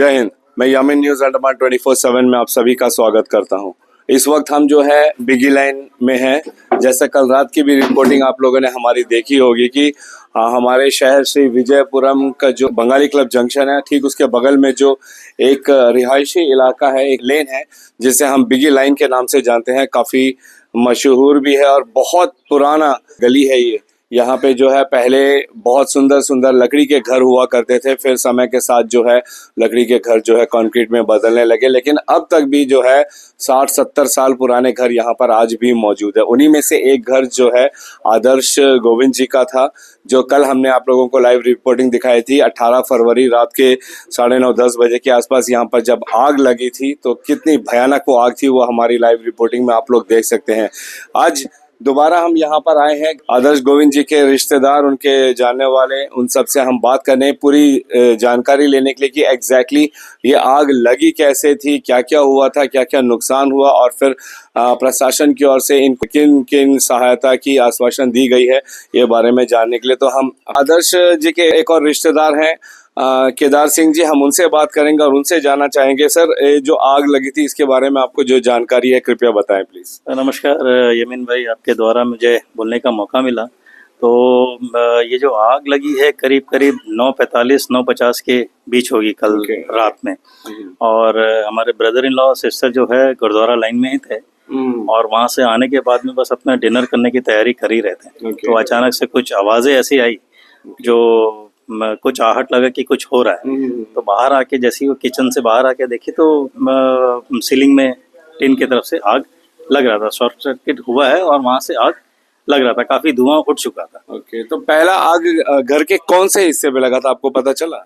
जय हिंद। मैं यामिन न्यूज़ अंडमान 24/7 में आप सभी का स्वागत करता हूं। इस वक्त हम जो है बिगी लाइन में हैं। जैसे कल रात की भी रिपोर्टिंग आप लोगों ने हमारी देखी होगी कि हमारे शहर श्री विजयपुरम का जो बंगाली क्लब जंक्शन है, ठीक उसके बगल में जो एक रिहायशी इलाका है, एक लेन है जिसे हम बिगी लाइन के नाम से जानते हैं। काफ़ी मशहूर भी है और बहुत पुराना गली है ये। यहाँ पे जो है पहले बहुत सुंदर सुंदर लकड़ी के घर हुआ करते थे, फिर समय के साथ जो है लकड़ी के घर जो है कंक्रीट में बदलने लगे, लेकिन अब तक भी जो है 60-70 साल पुराने घर यहाँ पर आज भी मौजूद है। उन्हीं में से एक घर जो है आदर्श गोविंद जी का था, जो कल हमने आप लोगों को लाइव रिपोर्टिंग दिखाई थी। 18 फरवरी रात के 9:30-10 बजे के आसपास यहाँ पर जब आग लगी थी तो कितनी भयानक वो आग थी, वो हमारी लाइव रिपोर्टिंग में आप लोग देख सकते हैं। आज दोबारा हम यहाँ पर आए हैं आदर्श गोविंद जी के रिश्तेदार, उनके जानने वाले, उन सब से हम बात करने पूरी जानकारी लेने के लिए कि एग्जैक्टली ये आग लगी कैसे थी, क्या क्या हुआ था, क्या क्या नुकसान हुआ और फिर प्रशासन की ओर से इन किन किन सहायता की आश्वासन दी गई है, ये बारे में जानने के लिए तो हम आदर्श जी के एक और रिश्तेदार हैं केदार सिंह जी, हम उनसे बात करेंगे और उनसे जानना चाहेंगे। सर, जो आग लगी थी इसके बारे में आपको जो जानकारी है कृपया बताएं प्लीज। नमस्कार यमीन भाई, आपके द्वारा मुझे बोलने का मौका मिला। तो ये जो आग लगी है करीब करीब 9:45 9:50 के बीच होगी कल रात में। और हमारे ब्रदर इन लॉ सिस्टर जो है गुरुद्वारा लाइन में ही थे और वहाँ से आने के बाद में बस अपना डिनर करने की तैयारी कर ही रहे थे। तो अचानक से कुछ आवाज़ें ऐसी आई जो कुछ आहट लगा कि कुछ हो रहा है। तो बाहर आके जैसे ही वो किचन से बाहर आके देखी तो सीलिंग में टिन की तरफ से आग लग रहा था, शॉर्ट सर्किट हुआ है और वहां से आग लग रहा था, काफी धुआं उठ चुका था। ओके, तो पहला आग घर के कौन से हिस्से पे लगा था, आपको पता चला?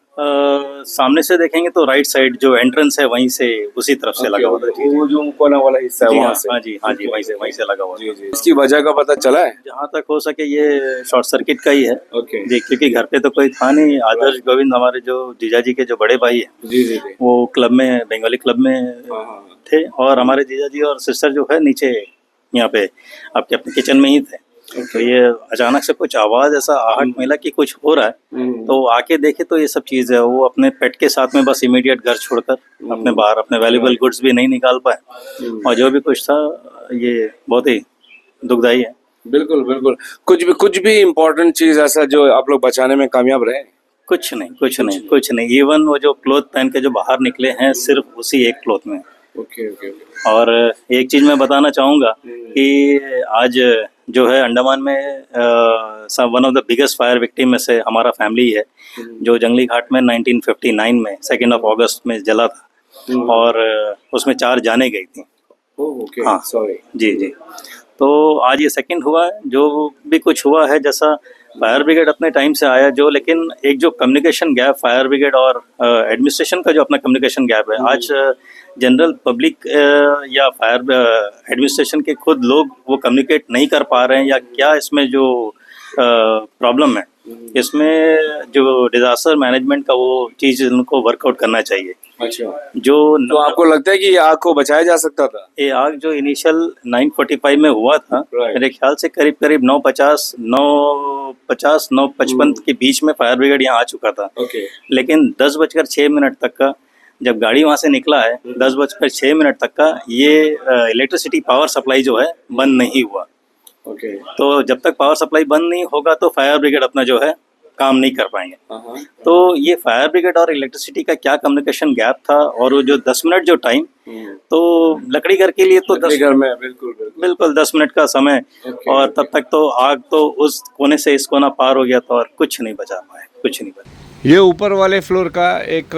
सामने से देखेंगे तो राइट साइड जो एंट्रेंस है वहीं से उसी तरफ से लगा हुआ था। वो जो कोना वाला हिस्सा है वहाँ से? हाँ जी वहीं से लगा हुआ। इसकी वजह का पता चला है? जहाँ तक हो सके ये शॉर्ट सर्किट का ही है। जी, क्योंकि घर पे तो कोई था नहीं। आदर्श गोविंद हमारे जो जीजा जी के जो बड़े भाई है जी, वो क्लब में, बंगाली क्लब में थे और हमारे जीजा जी और सिस्टर जो है नीचे यहाँ पे आपके अपने किचन में ही थे। तो ये अचानक से कुछ आवाज ऐसा आहट मिला कि कुछ हो रहा है। तो आके देखे तो ये सब चीज है। वो अपने पेट के साथ में बस इमीडिएट घर छोड़कर अपने बाहर अपने वैल्यूबल गुड्स भी नहीं निकाल पाए और जो भी कुछ था ये बहुत ही दुखदाई है। बिल्कुल। कुछ भी इम्पोर्टेंट चीज ऐसा जो आप लोग बचाने में कामयाब रहे? कुछ नहीं। इवन वो जो क्लोथ पहन के जो बाहर निकले हैं सिर्फ उसी एक क्लोथ में। ओके। और एक चीज मैं बताना चाहूंगा कि आज जो है अंडमान में one of the biggest fire victim में से हमारा फैमिली है, जो जंगली घाट में 1959 में 2 अगस्त में जला था और उसमें 4 जाने गई थी। हाँ, सॉरी जी। तो आज ये सेकंड हुआ है। जो भी कुछ हुआ है, जैसा फायर ब्रिगेड अपने टाइम से आया जो, लेकिन एक जो कम्युनिकेशन गैप फायर ब्रिगेड और एडमिनिस्ट्रेशन का जो अपना कम्युनिकेशन गैप है, आज जनरल पब्लिक या फायर एडमिनिस्ट्रेशन के खुद लोग वो कम्युनिकेट नहीं कर पा रहे हैं या क्या इसमें जो प्रॉब्लम है, इसमें जो डिजास्टर मैनेजमेंट का वो चीज़ उनको वर्कआउट करना चाहिए। अच्छा, तो आपको लगता है कि ये आग को बचाया जा सकता था? ये आग जो इनिशियल 9:45 में हुआ था, मेरे ख्याल से करीब 9:50 9:55 के बीच में फायर ब्रिगेड यहाँ आ चुका था। लेकिन 10:06 तक का जब गाड़ी वहाँ से निकला है, 10:06 तक का ये इलेक्ट्रिसिटी पावर सप्लाई जो है बंद नहीं हुआ। तो जब तक पावर सप्लाई बंद नहीं होगा तो फायर ब्रिगेड अपना जो है काम नहीं कर पाएंगे। तो ये फायर ब्रिगेड और इलेक्ट्रिसिटी का क्या कम्युनिकेशन गैप था और वो जो 10 मिनट जो टाइम, तो लकड़ी घर के लिए तो 10 घर में बिल्कुल 10 मिनट का समय और तब तक तो आग तो उस कोने से इस कोना पार हो गया था और कुछ नहीं बचा पाए। ये ऊपर वाले फ्लोर का एक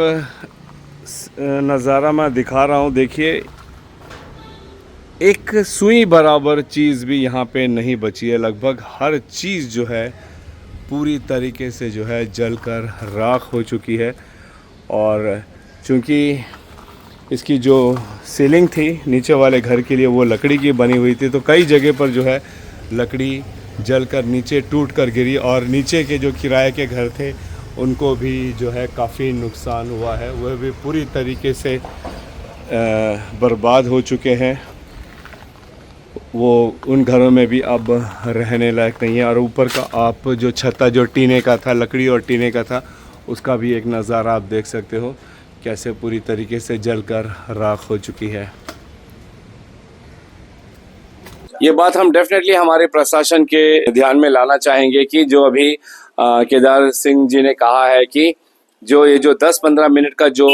नज़ारा मैं दिखा रहा हूँ। देखिए, एक सुई बराबर चीज़ भी यहाँ पे नहीं बची है। लगभग हर चीज़ जो है पूरी तरीके से जो है जलकर राख हो चुकी है। और चूँकि इसकी जो सीलिंग थी नीचे वाले घर के लिए वो लकड़ी की बनी हुई थी, तो कई जगह पर जो है लकड़ी जलकर नीचे टूट कर गिरी और नीचे के जो किराए के घर थे उनको भी जो है काफ़ी नुकसान हुआ है। वह भी पूरी तरीके से बर्बाद हो चुके हैं। वो उन घरों में भी अब रहने लायक नहीं है। और ऊपर का आप जो छत्ता जो टीने का था, लकड़ी और टीने का था, उसका भी एक नज़ारा आप देख सकते हो कैसे पूरी तरीके से जलकर राख हो चुकी है। ये बात हम डेफिनेटली हमारे प्रशासन के ध्यान में लाना चाहेंगे कि जो अभी केदार सिंह जी ने कहा है कि जो ये जो 10-15 मिनट का जो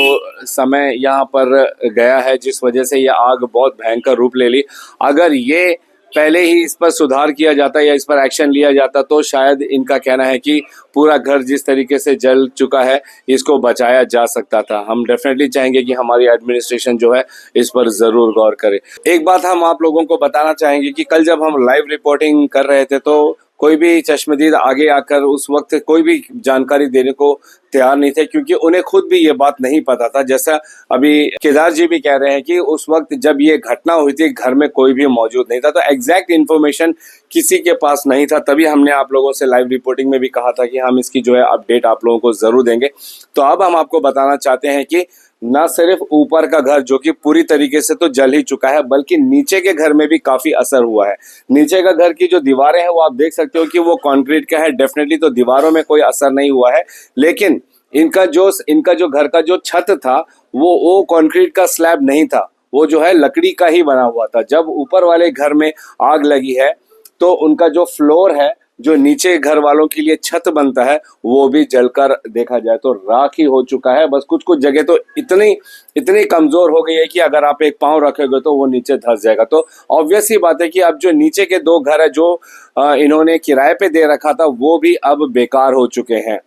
समय यहाँ पर गया है, जिस वजह से ये आग बहुत भयंकर रूप ले ली, अगर ये पहले ही इस पर सुधार किया जाता या इस पर एक्शन लिया जाता तो शायद इनका कहना है कि पूरा घर जिस तरीके से जल चुका है इसको बचाया जा सकता था। हम डेफिनेटली चाहेंगे कि हमारी एडमिनिस्ट्रेशन जो है इस पर ज़रूर गौर करे। एक बात हम आप लोगों को बताना चाहेंगे कि कल जब हम लाइव रिपोर्टिंग कर रहे थे तो कोई भी चश्मदीद आगे आकर उस वक्त कोई भी जानकारी देने को तैयार नहीं थे, क्योंकि उन्हें खुद भी ये बात नहीं पता था। जैसा अभी केदार जी भी कह रहे हैं कि उस वक्त जब ये घटना हुई थी घर में कोई भी मौजूद नहीं था, तो एग्जैक्ट इन्फॉर्मेशन किसी के पास नहीं था। तभी हमने आप लोगों से लाइव रिपोर्टिंग में भी कहा था कि हम इसकी जो है अपडेट आप लोगों को जरूर देंगे। तो अब हम आपको बताना चाहते हैं कि न सिर्फ ऊपर का घर जो कि पूरी तरीके से तो जल ही चुका है, बल्कि नीचे के घर में भी काफी असर हुआ है। नीचे का घर की जो दीवारें हैं वो आप देख सकते हो कि वो कंक्रीट का है। डेफिनेटली तो दीवारों में कोई असर नहीं हुआ है, लेकिन इनका जो घर का जो छत था वो कंक्रीट का स्लैब नहीं था, वो जो है लकड़ी का ही बना हुआ था। जब ऊपर वाले घर में आग लगी है तो उनका जो फ्लोर है, जो नीचे घर वालों के लिए छत बनता है, वो भी जलकर देखा जाए तो राख ही हो चुका है। बस कुछ कुछ जगह तो इतनी कमजोर हो गई है कि अगर आप एक पांव रखोगे तो वो नीचे धंस जाएगा। तो ऑब्वियस ही बात है कि अब जो नीचे के 2 घर है जो इन्होंने किराए पे दे रखा था वो भी अब बेकार हो चुके हैं।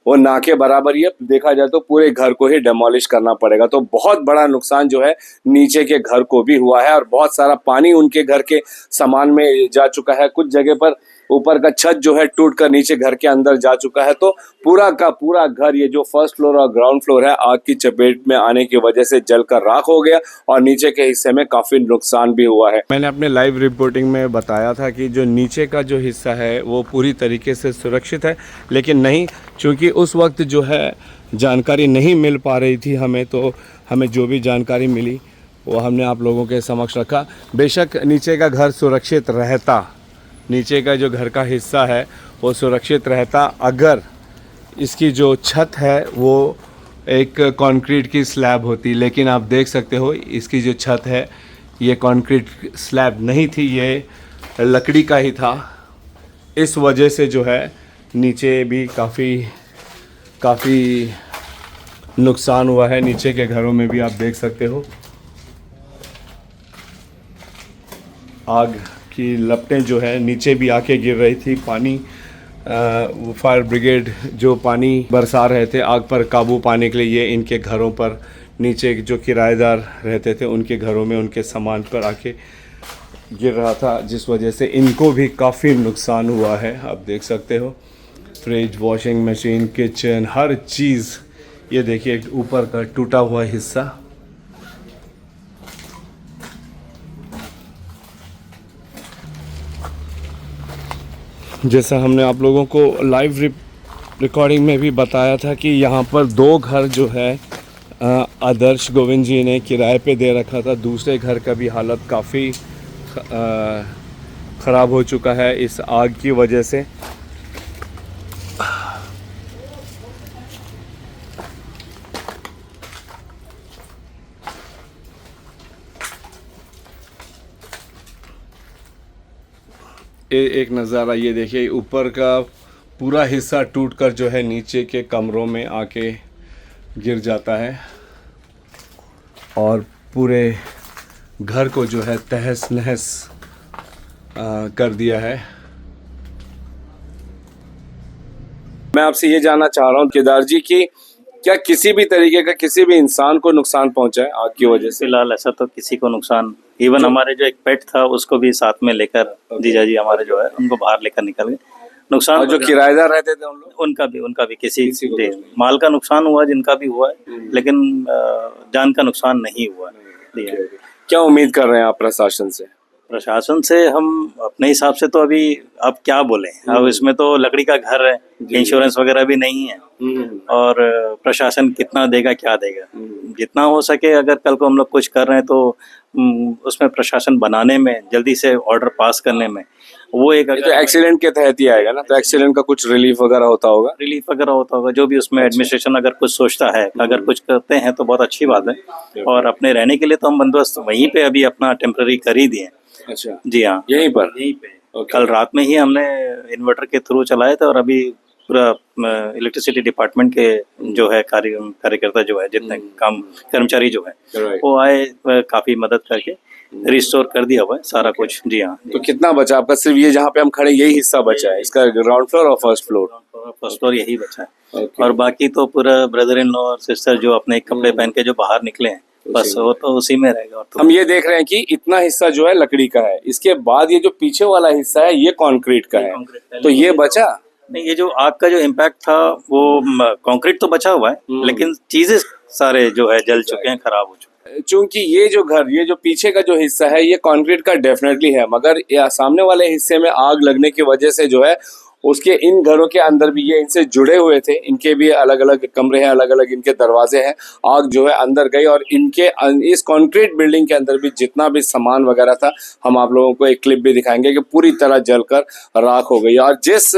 वो ना के बराबर ये देखा जाए तो पूरे घर को ही डेमोलिश करना पड़ेगा। तो बहुत बड़ा नुकसान जो है नीचे के घर को भी हुआ है और बहुत सारा पानी उनके घर के सामान में जा चुका है। कुछ जगह पर ऊपर का छत जो है टूट कर नीचे घर के अंदर जा चुका है। तो पूरा का पूरा घर, ये जो फर्स्ट फ्लोर और ग्राउंड फ्लोर है, आग की चपेट में आने की वजह से जलकर राख हो गया और नीचे के हिस्से में काफी नुकसान भी हुआ है। मैंने अपने लाइव रिपोर्टिंग में बताया था कि जो नीचे का जो हिस्सा है वो पूरी तरीके से सुरक्षित है, लेकिन नहीं, चूंकि उस वक्त जो है जानकारी नहीं मिल पा रही थी हमें, तो हमें जो भी जानकारी मिली वो हमने आप लोगों के समक्ष रखा। बेशक नीचे का घर सुरक्षित रहता, नीचे का जो घर का हिस्सा है वो सुरक्षित रहता अगर इसकी जो छत है वो एक कंक्रीट की स्लैब होती, लेकिन आप देख सकते हो इसकी जो छत है ये कंक्रीट स्लैब नहीं थी, ये लकड़ी का ही था। इस वजह से जो है नीचे भी काफ़ी नुकसान हुआ है। नीचे के घरों में भी आप देख सकते हो आग की लपटें जो है नीचे भी आके गिर रही थी। पानी फायर ब्रिगेड जो पानी बरसा रहे थे आग पर काबू पाने के लिए, ये इनके घरों पर, नीचे जो किराएदार रहते थे उनके घरों में उनके सामान पर आके गिर रहा था, जिस वजह से इनको भी काफ़ी नुकसान हुआ है। आप देख सकते हो फ्रिज, वॉशिंग मशीन, किचन, हर चीज़। ये देखिए ऊपर का टूटा हुआ हिस्सा। जैसा हमने आप लोगों को लाइव रिकॉर्डिंग में भी बताया था कि यहाँ पर 2 घर जो है आदर्श गोविंद जी ने किराए पे दे रखा था। दूसरे घर का भी हालत काफ़ी ख़राब हो चुका है इस आग की वजह से। एक नज़ारा ये देखिए, ऊपर का पूरा हिस्सा टूटकर जो है नीचे के कमरों में आके गिर जाता है और पूरे घर को जो है तहस नहस कर दिया है। मैं आपसे ये जानना चाह रहा हूँ केदार जी कि क्या किसी भी तरीके का किसी भी इंसान को नुकसान पहुंचा है आग की वजह से? फिलहाल ऐसा तो किसी को नुकसान, इवन हमारे जो एक पेट था उसको भी साथ में लेकर जीजा जी हमारे जो है उनको बाहर लेकर निकल गए। नुकसान और जो किराएदार रहते थे उन लोग, उनका भी किसी माल का नुकसान हुआ, जिनका भी हुआ है, लेकिन जान का नुकसान नहीं हुआ। क्या उम्मीद कर रहे हैं आप प्रशासन से? प्रशासन से हम अपने हिसाब से तो अभी अब क्या बोले, अब इसमें तो लकड़ी का घर है, इंश्योरेंस वगैरह भी नहीं है, और प्रशासन कितना देगा क्या देगा। जितना हो सके अगर कल को हम लोग कुछ कर रहे हैं तो उसमें प्रशासन बनाने में, जल्दी से ऑर्डर पास करने में वो एक ये तो एक्सीडेंट के तहत ही आएगा ना, तो एक्सीडेंट का कुछ रिलीफ वगैरह होता होगा। रिलीफ वगैरह होता होगा, जो भी उसमें एडमिनिस्ट्रेशन अगर कुछ सोचता है, अगर कुछ करते हैं तो बहुत अच्छी बात है। और अपने रहने के लिए तो हम बंदोबस्त वहीं पे अभी अपना टेम्पररी कर ही दिए। अच्छा, जी हाँ, यहीं पर। यहीं पे कल रात में ही हमने इन्वर्टर के थ्रू चलाए थे, और अभी पूरा इलेक्ट्रिसिटी डिपार्टमेंट के जो है कार्यकर्ता जो है, जितने काम कर्मचारी जो है वो आए, काफी मदद करके रिस्टोर कर दिया हुआ है सारा कुछ। जी हाँ। तो कितना बचा आपका? सिर्फ ये जहाँ पे हम खड़े यही हिस्सा बचा है इसका, ग्राउंड फ्लोर और फर्स्ट फ्लोर? फर्स्ट फ्लोर यही बचा है, और बाकी तो पूरा ब्रदर इन लॉ और सिस्टर जो अपने कपड़े पहन के जो बाहर निकले हैं, बस वो तो उसी में रहेगा। और तो हम ये देख रहे हैं कि इतना हिस्सा जो है लकड़ी का है, इसके बाद ये जो पीछे वाला हिस्सा है ये कंक्रीट का है, तो ये बचा नहीं। ये जो आग का जो इम्पैक्ट था वो कंक्रीट तो बचा हुआ है, लेकिन चीजें सारे जो है जल चुके हैं, खराब हो चुके हैं। चूंकि ये जो घर, ये जो पीछे का जो हिस्सा है ये कंक्रीट का डेफिनेटली है, मगर ये सामने वाले हिस्से में आग लगने की वजह से जो है उसके इन घरों के अंदर भी ये इनसे जुड़े हुए थे, इनके भी अलग अलग कमरे हैं, अलग अलग इनके दरवाजे हैं। आग जो है अंदर गई और इनके इस कंक्रीट बिल्डिंग के अंदर भी जितना भी सामान वगैरह था, हम आप लोगों को एक क्लिप भी दिखाएंगे कि पूरी तरह जलकर राख हो गई। और जिस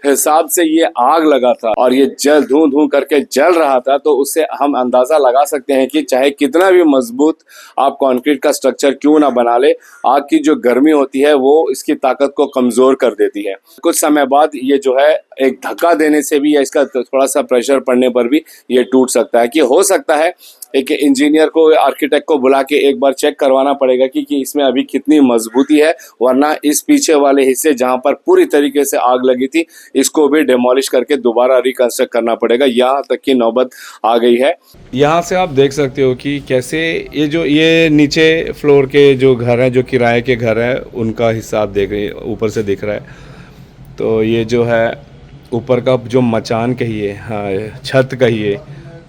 हिसाब से ये आग लगा था और ये जल धूं धूं करके जल रहा था, तो उससे हम अंदाजा लगा सकते हैं कि चाहे कितना भी मजबूत आप कंक्रीट का स्ट्रक्चर क्यों ना बना ले, आग की जो गर्मी होती है वो इसकी ताकत को कमजोर कर देती है। कुछ समय बाद ये जो है एक धक्का देने से भी या इसका थोड़ा सा प्रेशर पड़ने पर भी ये टूट सकता है। कि हो सकता है एक इंजीनियर को, आर्किटेक्ट को बुला के एक बार चेक करवाना पड़ेगा कि इसमें अभी कितनी मजबूती है, वरना इस पीछे वाले हिस्से जहां पर पूरी तरीके से आग लगी थी इसको भी डेमोलिश करके दोबारा रिकंस्ट्रक्ट करना पड़ेगा। यहाँ तक की नौबत आ गई है। यहाँ से आप देख सकते हो कि कैसे ये नीचे फ्लोर के जो घर हैं, जो किराए के घर हैं, उनका हिस्सा आप देख रहे हैं, ऊपर से दिख रहा है। तो ये जो है ऊपर का जो मचान कहिए, हाँ छत कहिए,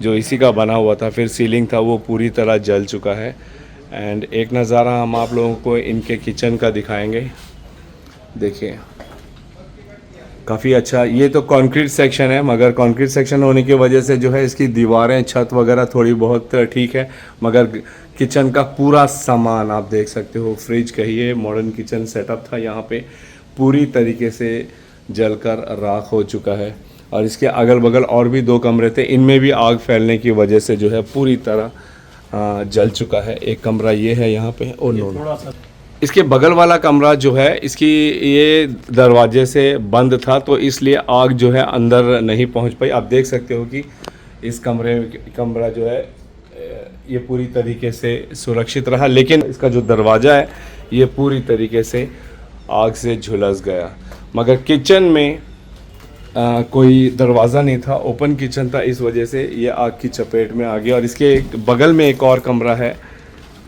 जो इसी का बना हुआ था, फिर सीलिंग था, वो पूरी तरह जल चुका है। एंड एक नज़ारा हम आप लोगों को इनके किचन का दिखाएंगे। देखिए काफ़ी अच्छा, ये तो कंक्रीट सेक्शन है, मगर कंक्रीट सेक्शन होने की वजह से जो है इसकी दीवारें, छत वगैरह थोड़ी बहुत ठीक है, मगर किचन का पूरा सामान आप देख सकते हो, फ्रिज कहिए, मॉडर्न किचन सेटअप था यहाँ पे, पूरी तरीके से जलकर राख हो चुका है। और इसके अगल बगल और भी 2 कमरे थे, इनमें भी आग फैलने की वजह से जो है पूरी तरह जल चुका है। एक कमरा ये है यहाँ पे, और नो इसके बगल वाला कमरा जो है, इसकी ये दरवाजे से बंद था, तो इसलिए आग जो है अंदर नहीं पहुँच पाई। आप देख सकते हो कि इस कमरा जो है ये पूरी तरीके से सुरक्षित रहा, लेकिन इसका जो दरवाज़ा है ये पूरी तरीके से आग से झुलस गया। मगर किचन में कोई दरवाज़ा नहीं था, ओपन किचन था, इस वजह से ये आग की चपेट में आ गया। और इसके बगल में एक और कमरा है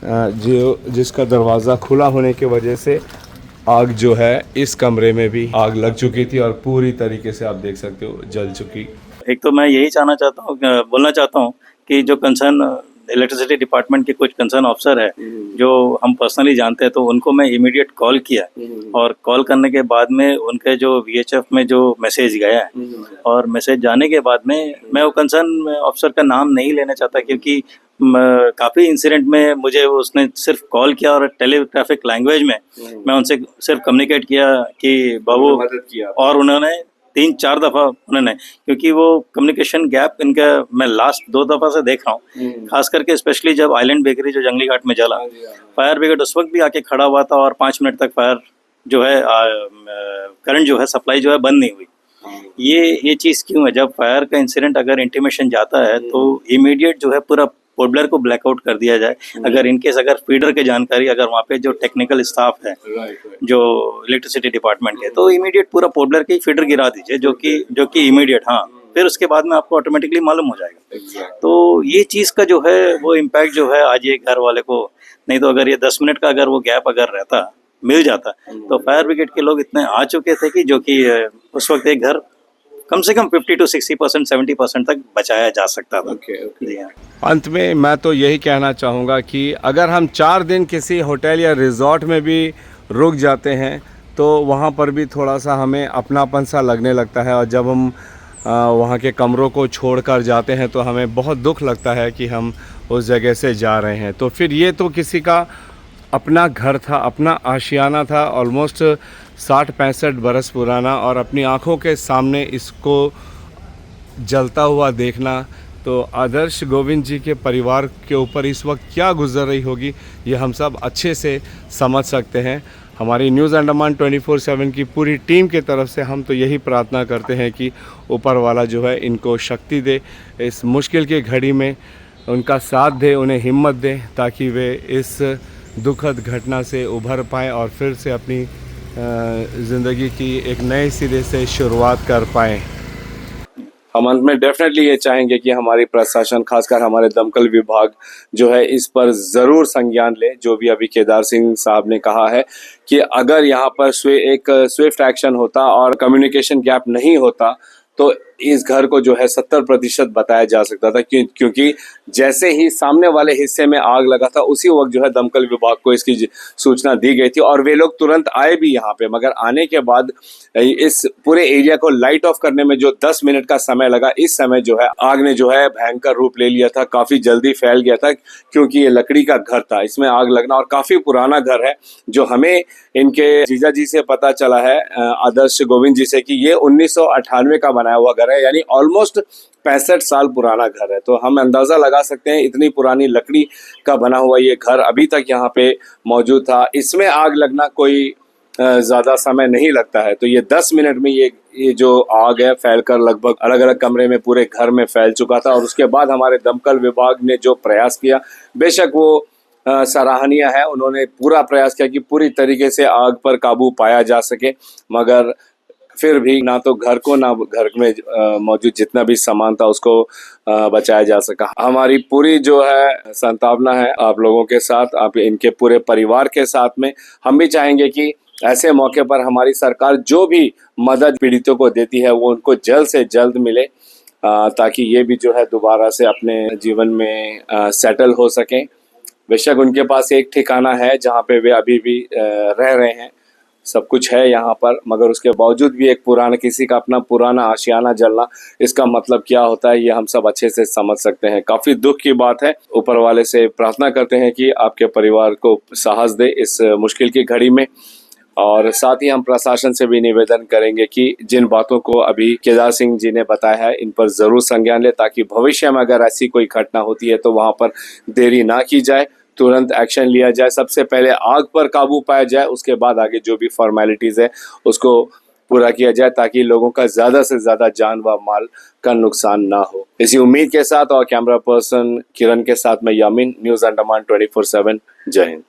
जिसका दरवाज़ा खुला होने की वजह से आग जो है इस कमरे में भी आग लग चुकी थी और पूरी तरीके से आप देख सकते हो जल चुकी। एक तो मैं यही बोलना चाहता हूँ कि जो कंसर्न इलेक्ट्रिसिटी डिपार्टमेंट के कुछ कंसर्न ऑफिसर है जो हम पर्सनली जानते हैं, तो उनको मैं इमीडिएट कॉल किया, और कॉल करने के बाद में उनके जो VHF में जो मैसेज गया है, और मैसेज जाने के बाद में मैं वो कंसर्न ऑफिसर का नाम नहीं लेना चाहता, क्योंकि काफ़ी इंसिडेंट में मुझे उसने सिर्फ कॉल किया और टेलीग्राफिक लैंग्वेज में मैं उनसे सिर्फ कम्युनिकेट किया कि बाबू मदद किया, और उन्होंने 3-4 दफ़ा उन्होंने, क्योंकि वो कम्युनिकेशन गैप इनका मैं लास्ट 2 दफ़ा से देख रहा हूँ, खास करके स्पेशली जब आइलैंड बेकरी जो जंगली घाट में जला, फायर ब्रिगेड उस वक्त भी आके खड़ा हुआ था और 5 मिनट तक फायर जो है करंट जो है सप्लाई जो है बंद नहीं हुई। ये चीज़ क्यों है? जब फायर का इंसिडेंट अगर इंटीमेशन जाता है तो इमीडिएट जो है पूरा पोर्टब्लेयर को ब्लैकआउट कर दिया जाए। अगर इनकेस अगर फीडर की जानकारी, अगर वहाँ पे जो टेक्निकल स्टाफ है जो इलेक्ट्रिसिटी डिपार्टमेंट के, तो इमीडिएट पूरा पोर्टब्लेयर की फीडर गिरा दीजिए, जो कि इमीडिएट, हाँ, फिर उसके बाद में आपको ऑटोमेटिकली मालूम हो जाएगा। तो ये चीज़ का जो है वो इम्पैक्ट जो है आज ये घर वाले को, नहीं तो अगर ये 10 मिनट का अगर वो गैप अगर रहता, मिल जाता, तो फायर ब्रिगेड के लोग इतने आ चुके थे कि जो कि उस वक्त एक घर कम से कम 50 to 60%, 70% तक बचाया जा सकता था। जी हाँ। अंत में मैं तो यही कहना चाहूँगा कि अगर हम 4 दिन किसी होटल या रिजॉर्ट में भी रुक जाते हैं तो वहाँ पर भी थोड़ा सा हमें अपनापन सा लगने लगता है, और जब हम वहाँ के कमरों को छोड़कर जाते हैं तो हमें बहुत दुख लगता है कि हम उस जगह से जा रहे हैं। तो फिर ये तो किसी का अपना घर था, अपना आशियाना था, ऑलमोस्ट 60-65 बरस पुराना, और अपनी आँखों के सामने इसको जलता हुआ देखना, तो आदर्श गोविंद जी के परिवार के ऊपर इस वक्त क्या गुजर रही होगी ये हम सब अच्छे से समझ सकते हैं। हमारी न्यूज़ अंडमान 24/7 की पूरी टीम की तरफ से हम तो यही प्रार्थना करते हैं कि ऊपर वाला जो है इनको शक्ति दे, इस मुश्किल की घड़ी में उनका साथ दे, उन्हें हिम्मत दे, ताकि वे इस दुखद घटना से उभर पाएँ और फिर से अपनी ज़िंदगी की एक नए सिरे से शुरुआत कर पाएँ। हम अंत में डेफिनेटली ये चाहेंगे कि हमारी प्रशासन, खासकर हमारे दमकल विभाग जो है इस पर ज़रूर संज्ञान ले। जो भी अभी केदार सिंह साहब ने कहा है कि अगर यहाँ पर एक स्विफ्ट एक्शन होता और कम्युनिकेशन गैप नहीं होता तो इस घर को जो है 70% बताया जा सकता था, क्योंकि जैसे ही सामने वाले हिस्से में आग लगा था उसी वक्त जो है दमकल विभाग को इसकी सूचना दी गई थी और वे लोग तुरंत आए भी यहाँ पे। मगर आने के बाद इस पूरे एरिया को लाइट ऑफ करने में जो 10 मिनट का समय लगा, इस समय जो है आग ने जो है भयंकर रूप ले लिया था, काफी जल्दी फैल गया था, क्योंकि ये लकड़ी का घर था, इसमें आग लगना, और काफी पुराना घर है। जो हमें इनके जीजा जी से पता चला है, आदर्श गोविंद जी से, कि ये 1998 का बनाया हुआ घर है, यानी ऑलमोस्ट 65 साल पुराना घर है। तो हम अंदाजा लगा सकते हैं इतनी पुरानी लकड़ी का बना हुआ ये घर अभी तक यहाँ पे मौजूद था। इसमें आग लगना कोई ज़्यादा समय नहीं लगता है। तो ये 10 मिनट में ये जो आग है फैलकर लगभग अलग अलग कमरे में पूरे घर में फैल चुका था। और उसके बाद हमारे दमकल विभाग ने जो प्रयास किया, बेशक वो सराहनीय है। उन्होंने पूरा प्रयास किया कि पूरी तरीके से आग पर काबू पाया जा सके, मगर फिर भी ना तो घर को, ना घर में मौजूद जितना भी सामान था उसको बचाया जा सका। हमारी पूरी जो है संतावना है आप लोगों के साथ, आप इनके पूरे परिवार के साथ में। हम भी चाहेंगे कि ऐसे मौके पर हमारी सरकार जो भी मदद पीड़ितों को देती है वो उनको जल्द से जल्द मिले, ताकि ये भी जो है दोबारा से अपने जीवन में सेटल हो सकें। बेशक उनके पास एक ठिकाना है जहाँ पे वे अभी भी रह रहे हैं, सब कुछ है यहाँ पर, मगर उसके बावजूद भी एक पुराना, किसी का अपना पुराना आशियाना जलना, इसका मतलब क्या होता है ये हम सब अच्छे से समझ सकते हैं। काफ़ी दुख की बात है। ऊपर वाले से प्रार्थना करते हैं कि आपके परिवार को साहस दे इस मुश्किल की घड़ी में, और साथ ही हम प्रशासन से भी निवेदन करेंगे कि जिन बातों को अभी केदार सिंह जी ने बताया है इन पर ज़रूर संज्ञान ले, ताकि भविष्य में अगर ऐसी कोई घटना होती है तो वहाँ पर देरी ना की जाए, तुरंत एक्शन लिया जाए। सबसे पहले आग पर काबू पाया जाए, उसके बाद आगे जो भी फॉर्मेलिटीज़ है उसको पूरा किया जाए, ताकि लोगों का ज़्यादा से ज़्यादा जान व माल का नुकसान ना हो। इसी उम्मीद के साथ और कैमरा पर्सन किरण के साथ मैं यामिन, न्यूज़ अंडमान 24/7। जय हिंद।